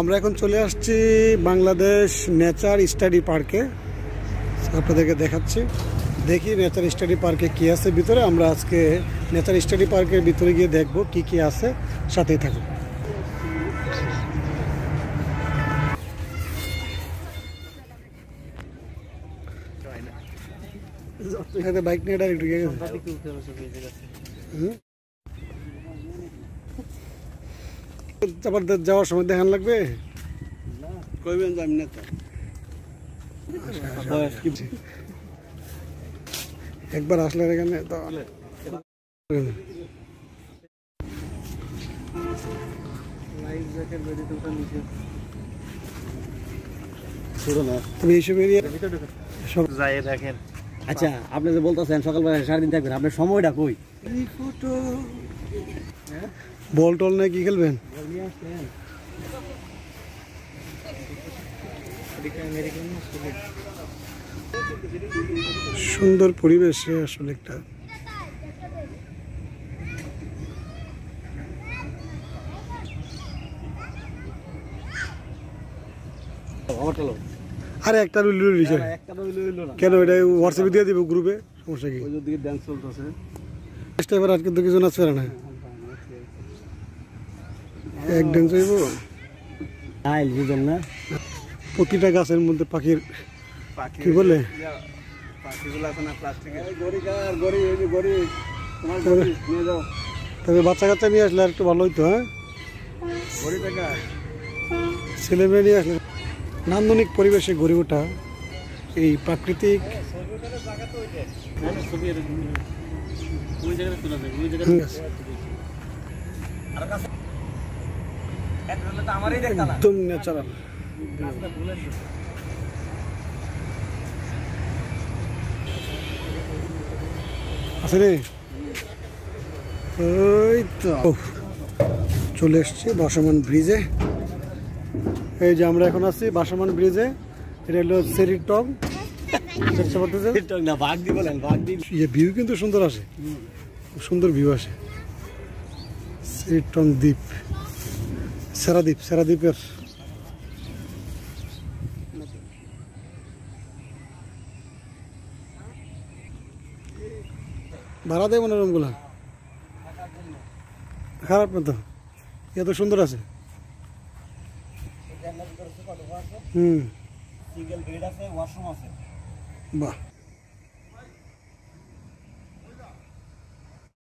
আমরা এখন চলে আসছি বাংলাদেশ নেচার স্টাডি পার্কে। আপনাদেরকে দেখাচ্ছি, দেখি নেচার স্টাডি পার্কে কি আছে ভিতরে। আমরা আজকে নেচার স্টাডি পার্কের ভিতরে গিয়ে দেখব কি কি আছে, সাথেই থাকুন। বাইক নিয়ে ডাইরেক্ট ঢুকে গেছে। আবার যাওয়ার সময় দেখান লাগবে, কইবেন আমি না। একবার আসলে এখানে তো তুমি এইসব এরিয়া সব যাই দেখেন। আচ্ছা, আপনি যে বলতেছেন সকালবেলা 3:30 থাকবেন, আপনার সময়টা কই? বল টল না কি খেলবেন? সুন্দর পরিবেশ আসলে একটা। আরে একটা কেন, এটা হোয়াটসঅ্যাপে দিয়ে দিব গ্রুপে, সমস্যা কি? ডান্স চলতেছে, এবার আর কিন্তু কিছু নাচ পারে না, এক ডান্স হইব না। প্রতিটা গাছের মধ্যে পাখির কি বলে, তবে বাচ্চা কাচ্চা নিয়ে আসলে আর একটু ভালো হইতো। হ্যাঁ, ছেলে মেয়ে নিয়ে আসলে নান্দনিক পরিবেশে গড়ে ওঠা এই প্রাকৃতিক একদম ন্যাচারাল। আছে রে, ওই তো চলে এসছি ভাসমান ব্রিজে। এই যে আমরা এখন আছি ভাসমান ব্রিজে। এটা হলো চেরি টং। ভিউ কিন্তু সুন্দর আসে, খুব সুন্দর ভিউ আসে। চেরি টং দ্বীপ, সেরাদ্বীপের ভাড়া দেয় মনে রুমগুলা, খারাপ না তো, এত সুন্দর আছে। বাহ।